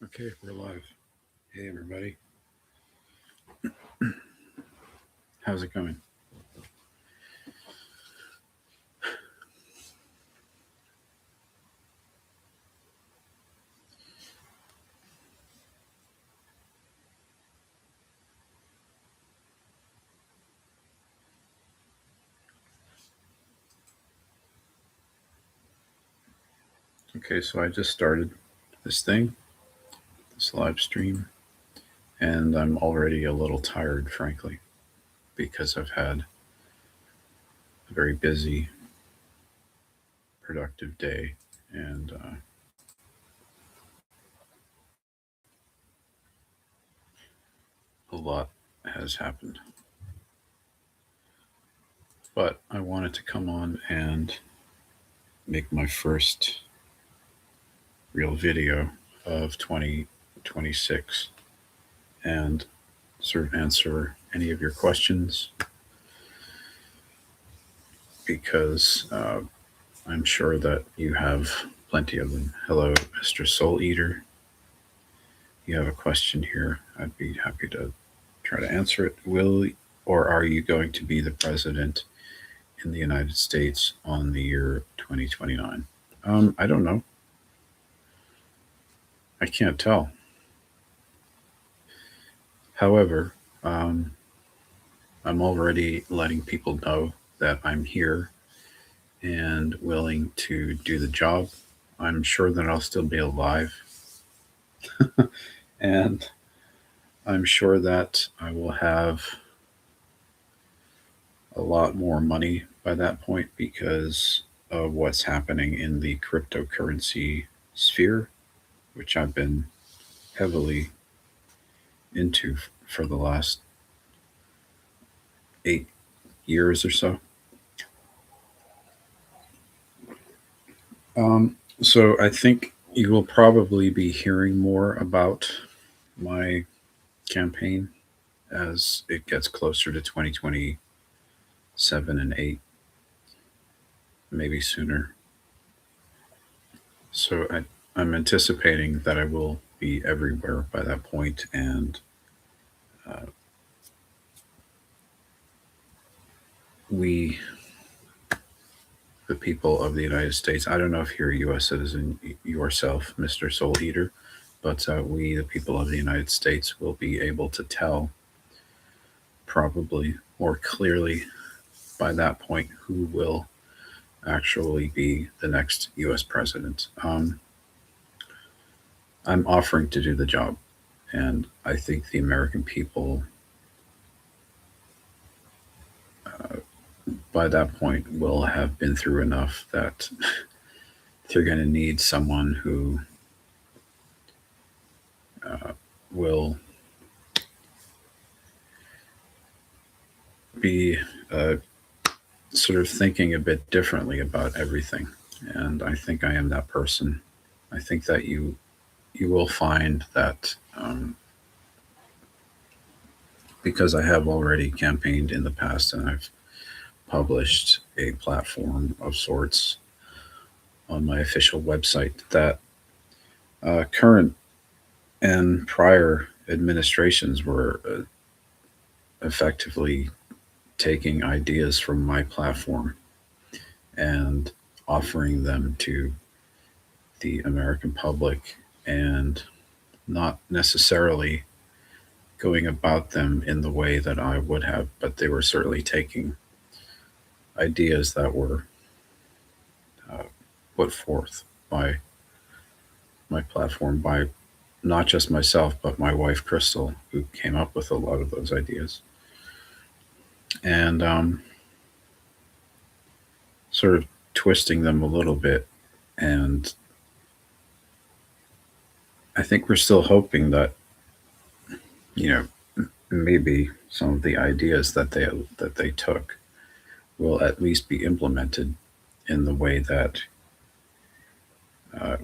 Okay, we're live. Hey, everybody. How's it going? Okay, so I just started this thing, this live stream, and I'm already a little tired, frankly, because I've had a very busy, productive day, and a lot has happened. But I wanted to come on and make my first real video of 2026 and sort of answer any of your questions because I'm sure that you have plenty of them. Hello, Mr. Soul Eater. You have a question here. I'd be happy to try to answer it. Will or are you going to be the president in the United States on the year 2029? I don't know. I can't tell. However, um, I'm already letting people know that I'm here and willing to do the job. I'm sure that I'll still be alive, and I'm sure that I will have a lot more money by that point because of what's happening in the cryptocurrency sphere, which I've been heavily into for the last 8 years or so. So I think you will probably be hearing more about my campaign as it gets closer to 2027 and 8, maybe sooner. So I'm anticipating that I will be everywhere by that point, and uh, we, the people of the United States, I don't know if you're a U.S. citizen yourself, Mr. Soul Eater, but we, the people of the United States, will be able to tell probably more clearly by that point who will actually be the next U.S. president. I'm offering to do the job, and I think the American people, uh, by that point, will have been through enough that they're going to need someone who will be uh, sort of thinking a bit differently about everything. And I think I am that person. I think that you will find that because I have already campaigned in the past and I've published a platform of sorts on my official website that current and prior administrations were effectively taking ideas from my platform and offering them to the American public and not necessarily going about them in the way that I would have, but they were certainly taking ideas that were uh, put forth by my platform, by not just myself, but my wife, Crystal, who came up with a lot of those ideas. And sort of twisting them a little bit. And I think we're still hoping that, you know, maybe some of the ideas that they took will at least be implemented in the way that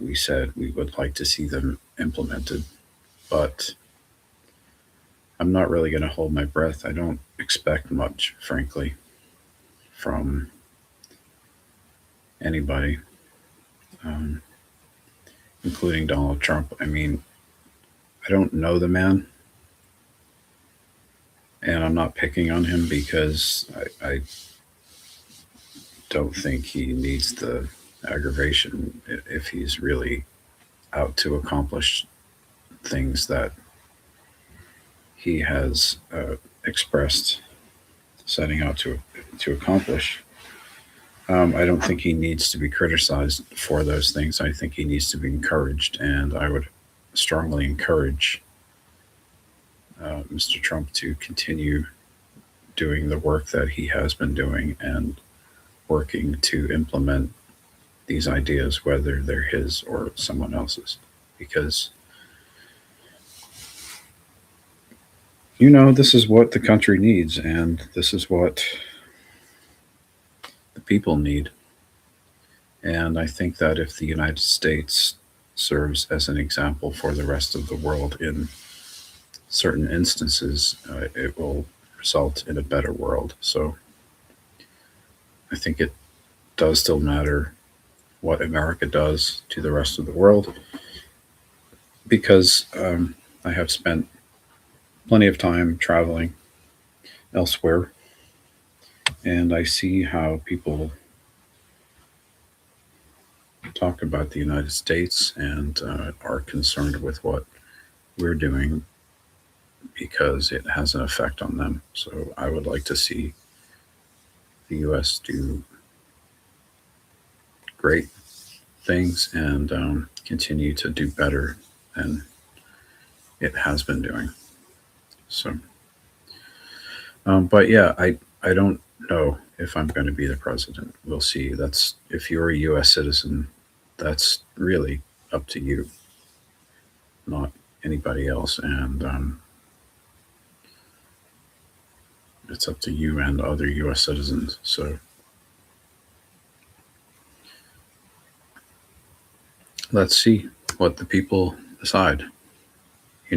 we said we would like to see them implemented. But I'm not really going to hold my breath. I don't expect much, frankly, from anybody, um, including Donald Trump. I mean, I don't know the man, and I'm not picking on him because I don't think he needs the aggravation if he's really out to accomplish things that he has expressed setting out to accomplish. I don't think he needs to be criticized for those things. I think he needs to be encouraged, and I would strongly encourage Mr. Trump to continue doing the work that he has been doing and working to implement these ideas, whether they're his or someone else's. Because, this is what the country needs, and this is what the people need. And I think that if the United States serves as an example for the rest of the world in certain instances, it will result in a better world. So I think it does still matter what America does to the rest of the world because I have spent plenty of time traveling elsewhere and I see how people talk about the United States and are concerned with what we're doing because it has an effect on them. So I would like to see the U.S. do great things and continue to do better than it has been doing. So, but yeah, I don't know if I'm going to be the president. We'll see. That's if you're a U.S. citizen, that's really up to you, not anybody else, and it's up to you and other U.S. citizens. So let's see what the people decide. I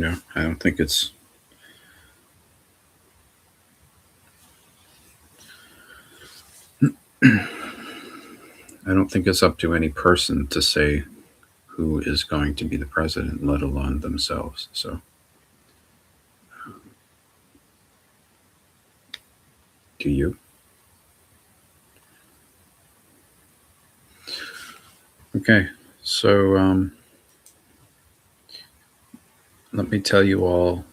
don't think it's up to any person to say who is going to be the president, let alone themselves. So, do you? Okay, so let me tell you all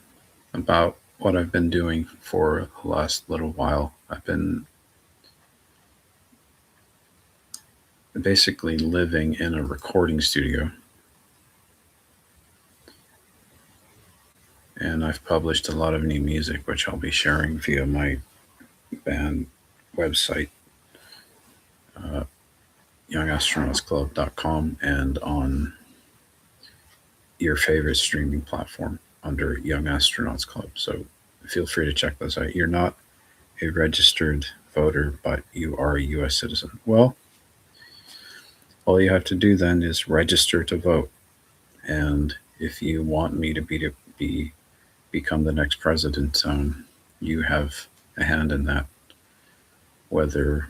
about what I've been doing for the last little while. I've been basically living in a recording studio, and I've published a lot of new music, which I'll be sharing via my band website, uh, youngastronautsclub.com, and on your favorite streaming platform under Young Astronauts Club. So feel free to check those out. You're not a registered voter, but you are a U.S. citizen. Well, all you have to do then is register to vote. And if you want me to become the next president, you have a hand in that, whether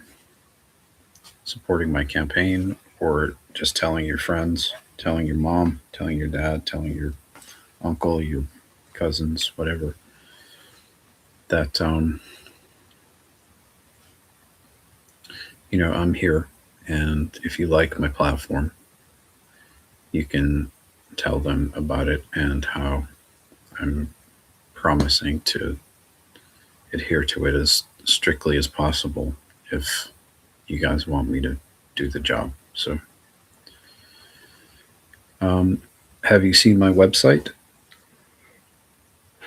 supporting my campaign or just telling your friends, telling your mom, telling your dad, telling your uncle, your cousins, whatever, that I'm here, and if you like my platform, you can tell them about it and how I'm promising to adhere to it as strictly as possible if you guys want me to do the job. So, have you seen my website?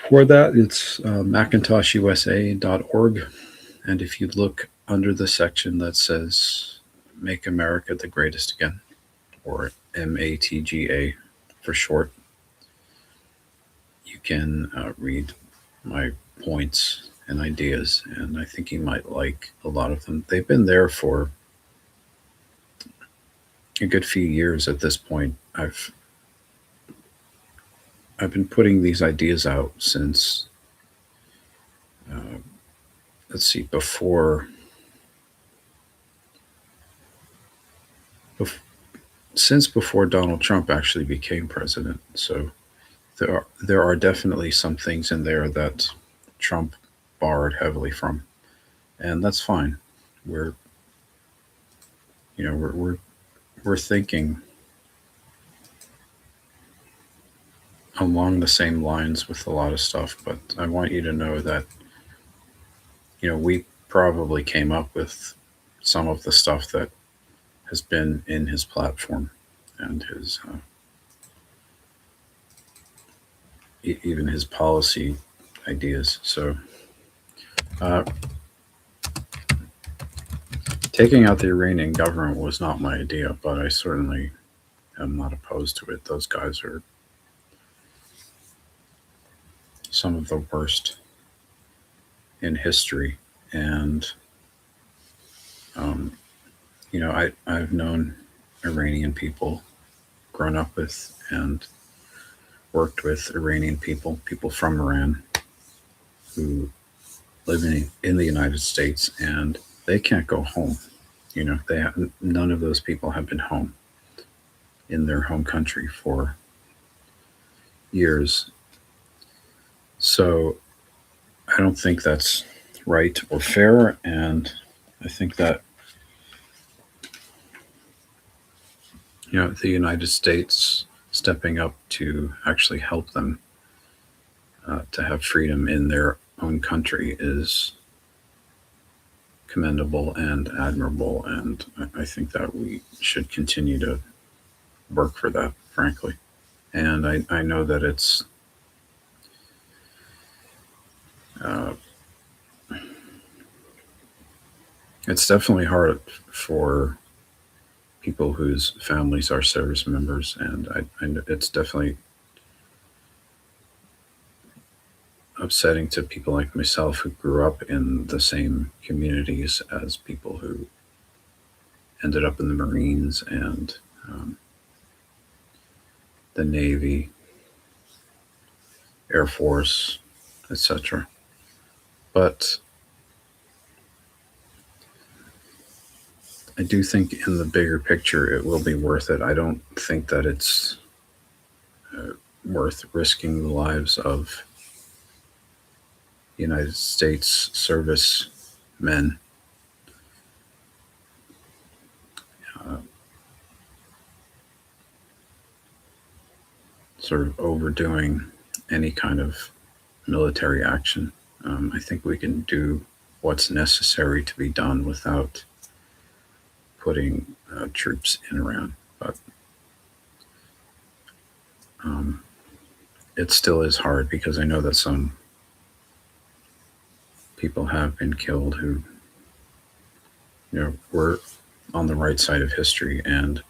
For that, it's macintoshusa.org. And if you look under the section that says Make America the Greatest Again, or MATGA for short, you can read my points and ideas. And I think you might like a lot of them. They've been there for a good few years at this point. I've been putting these ideas out since uh, let's see, bef- since before Donald Trump actually became president. So there are definitely some things in there that Trump borrowed heavily from, and that's fine. We're you know we're thinking along the same lines with a lot of stuff, but I want you to know that we probably came up with some of the stuff that has been in his platform and his even his policy ideas. So uh, taking out the Iranian government was not my idea, but I certainly am not opposed to it. Those guys are some of the worst in history, and um, I've known Iranian people, grown up with, and worked with Iranian people, people from Iran who live in the United States, and they can't go home. They have, none of those people have been home in their home country for years. So I don't think that's right or fair, and I think that the United States stepping up to actually help them to have freedom in their own country is commendable and admirable, and I think that we should continue to work for that, frankly. And I know that uh, it's definitely hard for people whose families are service members, and it's definitely upsetting to people like myself who grew up in the same communities as people who ended up in the Marines and um, the Navy, Air Force, etc. But I do think in the bigger picture it will be worth it. I don't think that it's worth risking the lives of United States service men uh, sort of overdoing any kind of military action. I think we can do what's necessary to be done without putting troops in Iran. But um, it still is hard because I know that some people have been killed who were on the right side of history. And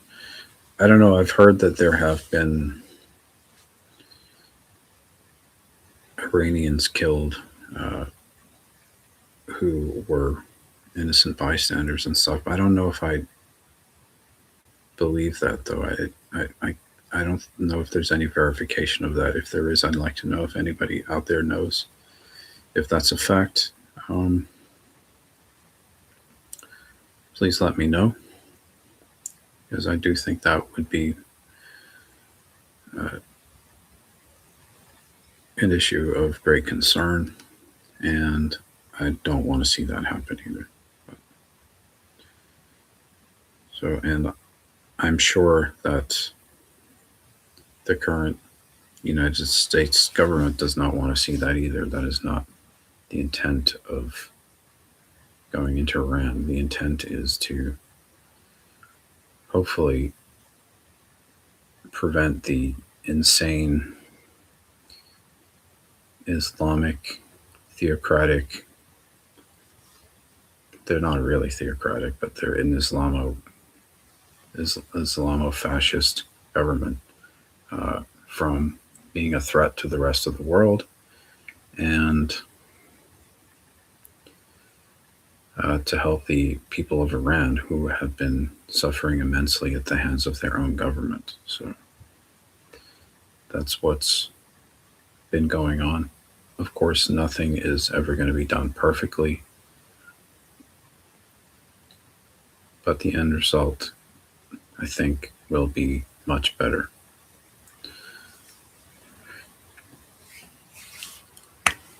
I don't know, I've heard that there have been Iranians killed who were innocent bystanders and stuff. I don't know if I believe that, though. I don't know if there's any verification of that. If there is, I'd like to know if anybody out there knows if that's a fact. Please let me know, because I do think that would be uh, an issue of great concern, and I don't want to see that happen either. So, and I'm sure that the current United States government does not want to see that either. That is not the intent of going into Iran. The intent is to hopefully prevent the insane Islamic theocratic, they're not really theocratic, but they're an Islamo-fascist government from being a threat to the rest of the world, and to help the people of Iran who have been suffering immensely at the hands of their own government. So that's what's been going on. Of course, nothing is ever going to be done perfectly, but the end result, I think, will be much better.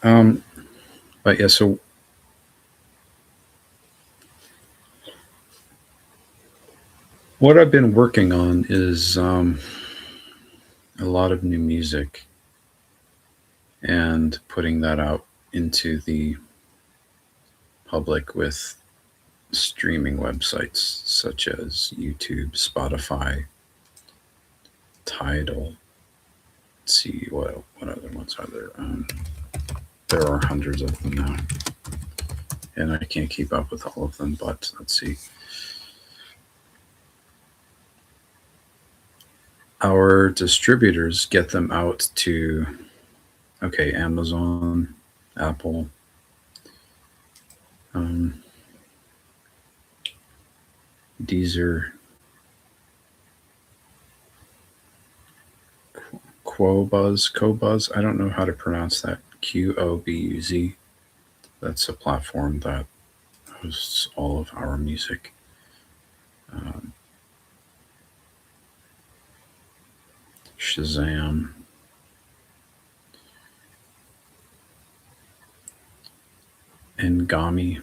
Um, but yeah, so what I've been working on is a lot of new music and putting that out into the public with streaming websites such as YouTube, Spotify, Tidal. Let's see what other ones are there. There are hundreds of them now, and I can't keep up with all of them. But let's see. Our distributors get them out to Amazon, Apple, um, Deezer, Qobuz. I don't know how to pronounce that. Qobuz. That's a platform that hosts all of our music. Um, Shazam, Ngami.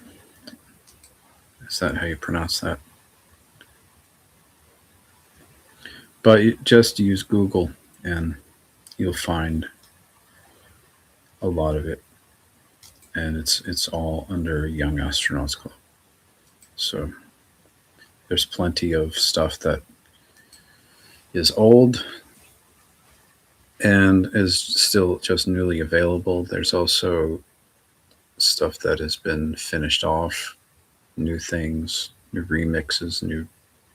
Is that how you pronounce that? But just use Google and you'll find a lot of it. And it's all under Young Astronauts Club. So there's plenty of stuff that is old and is still just newly available. There's also stuff that has been finished off, new things, new remixes, new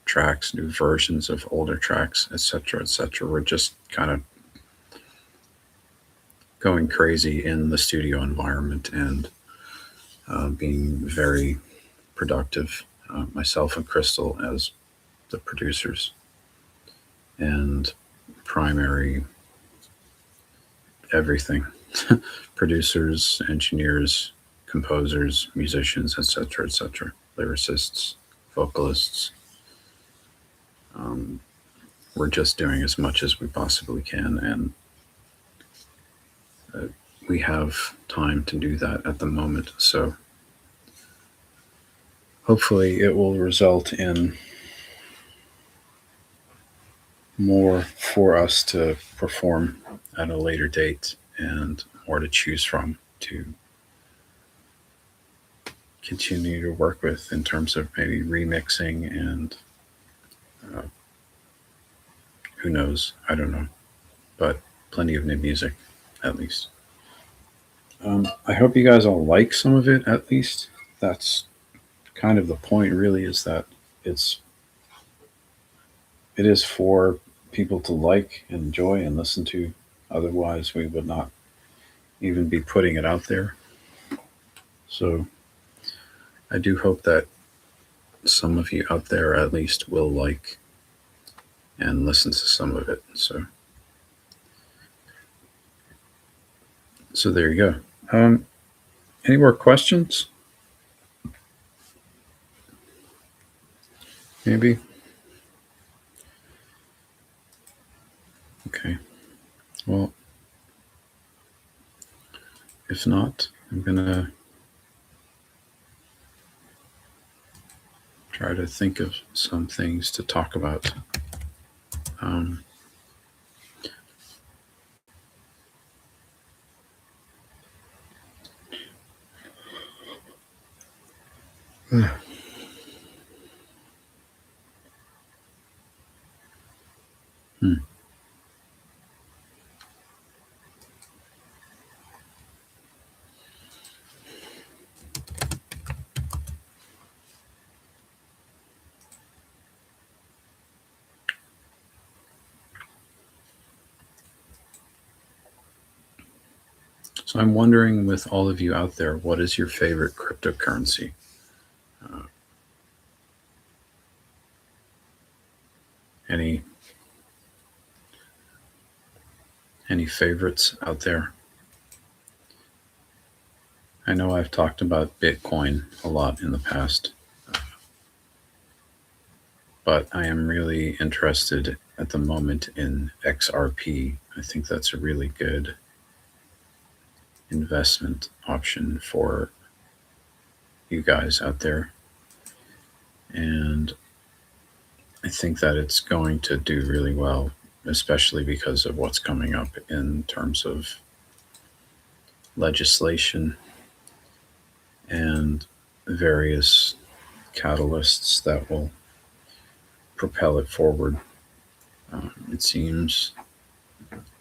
tracks, new versions of older tracks, etc., etc. We're just kind of going crazy in the studio environment and being very productive. Myself and Crystal as the producers and primary everything producers, engineers, composers, musicians, etc., etc., lyricists, vocalists. Um, we're just doing as much as we possibly can, and uh, we have time to do that at the moment. So hopefully, it will result in more for us to perform at a later date and more to choose from to continue to work with in terms of maybe remixing and uh, who knows? I don't know, but plenty of new music at least. I hope you guys all like some of it at least. That's kind of the point, really, is that it's it is for people to like, enjoy, and listen to. Otherwise, we would not even be putting it out there. So I do hope that some of you out there at least will like and listen to some of it. So there you go. Any more questions? Maybe. Okay. Well, if not, I'm gonna try to think of some things to talk about. Um, hmm. So I'm wondering, with all of you out there, what is your favorite cryptocurrency? Uh, any any favorites out there? I know I've talked about Bitcoin a lot in the past, but I am really interested at the moment in XRP. I think that's a really good investment option for you guys out there. And I think that it's going to do really well, especially because of what's coming up in terms of legislation and various catalysts that will propel it forward. It seems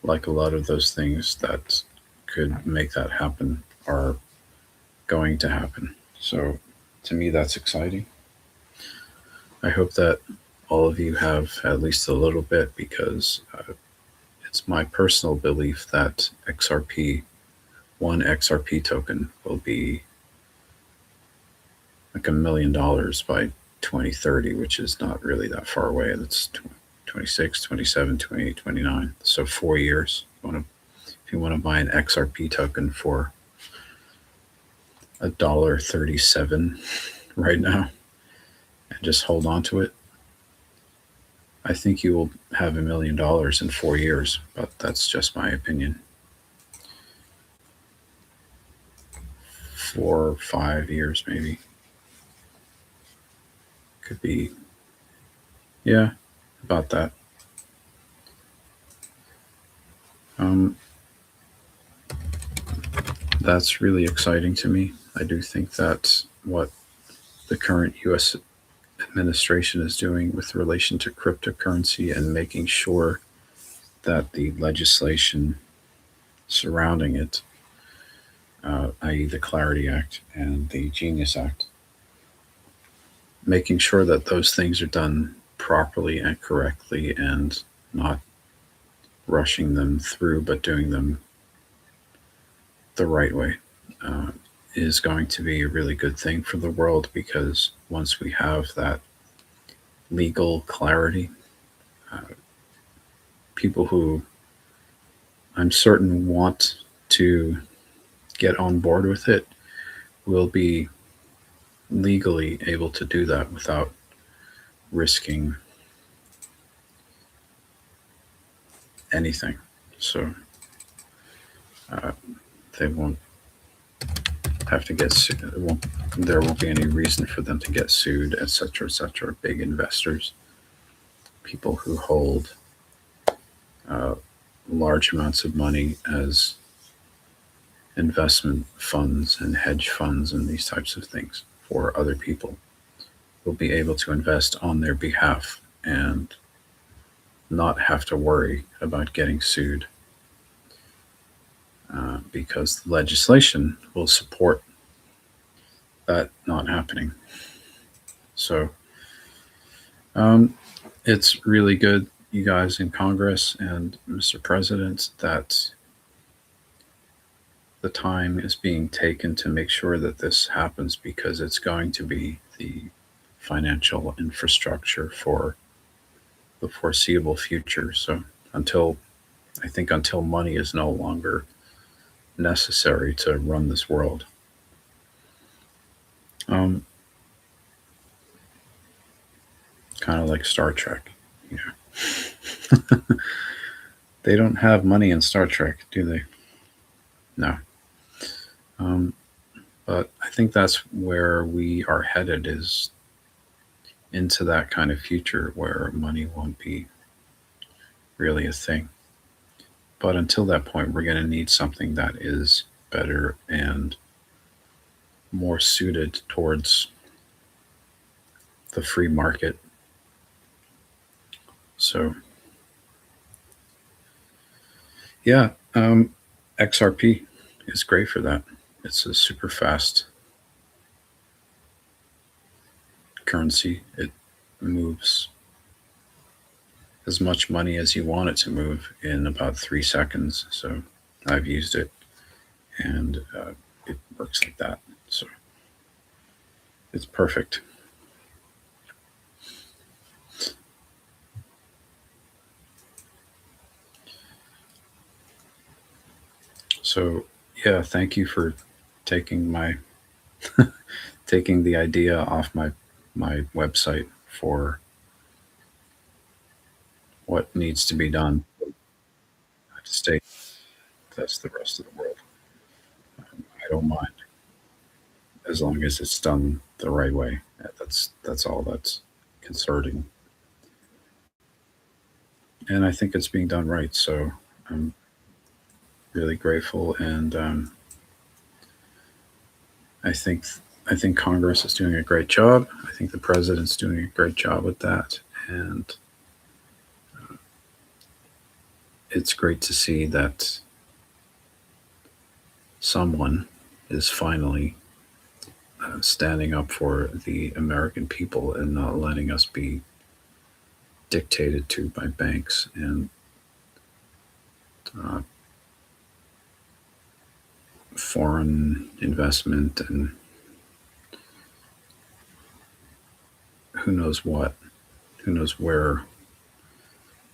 like a lot of those things that could make that happen are going to happen. So, to me, that's exciting. I hope that all of you have at least a little bit because it's my personal belief that one XRP token will be like $1 million by 2030, which is not really that far away. That's 26, 27, 28, 29. So 4 years. If you want to buy an XRP token for $1.37 right now and just hold on to it, I think you will have $1 million in 4 years, but that's just my opinion. 4 or 5 years, maybe. Could be, yeah, about that. Um, that's really exciting to me. I do think that's what the current US administration is doing with relation to cryptocurrency and making sure that the legislation surrounding it, i.e., the Clarity Act and the Genius Act, making sure that those things are done properly and correctly and not rushing them through, but doing them the right way, uh, is going to be a really good thing for the world because once we have that legal clarity, uh, people who I'm certain want to get on board with it will be legally able to do that without risking anything. So uh, they won't have to get sued. There won't be any reason for them to get sued, etc., etc. Big investors, people who hold uh, large amounts of money as investment funds and hedge funds and these types of things for other people will be able to invest on their behalf and not have to worry about getting sued because the legislation will support that not happening. So um, it's really good, you guys in Congress and Mr. President, that the time is being taken to make sure that this happens because it's going to be the financial infrastructure for the foreseeable future. So until I think until money is no longer necessary to run this world. Um, kind of like Star Trek. You know, they don't have money in Star Trek, do they? No. Um, but I think that's where we are headed is into that kind of future where money won't be really a thing. But until that point, we're going to need something that is better and more suited towards the free market. So, yeah, XRP is great for that. It's a super fast currency. It moves as much money as you want it to move in about 3 seconds. So I've used it and it works like that. So it's perfect. So yeah, thank you for taking my taking the idea off my website for what needs to be done to stay. That's the rest of the world. don't mind as long as it's done the right way. That's all that's concerning, and I think it's being done right. So I'm really grateful, and I think I think Congress is doing a great job. I think the president's doing a great job with that, and it's great to see that someone is finally standing up for the American people and not letting us be dictated to by banks and uh, foreign investment and who knows what, who knows where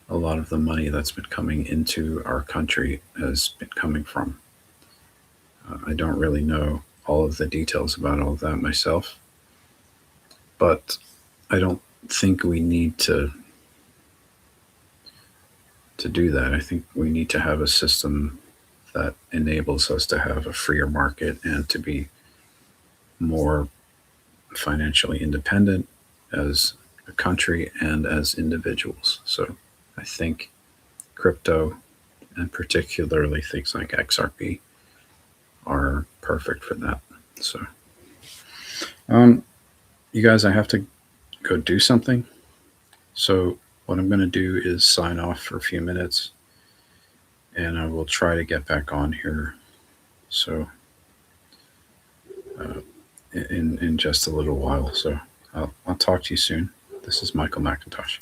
a lot of the money that's been coming into our country has been coming from. I don't really know all of the details about all of that myself, but I don't think we need to do that. I think we need to have a system that enables us to have a freer market and to be more financially independent as a country and as individuals. So I think crypto and particularly things like XRP are perfect for that. So, um, you guys, I have to go do something. So what I'm going to do is sign off for a few minutes, and I will try to get back on here. So uh, in just a little while. So I'll talk to you soon. This is Michael Macintosh.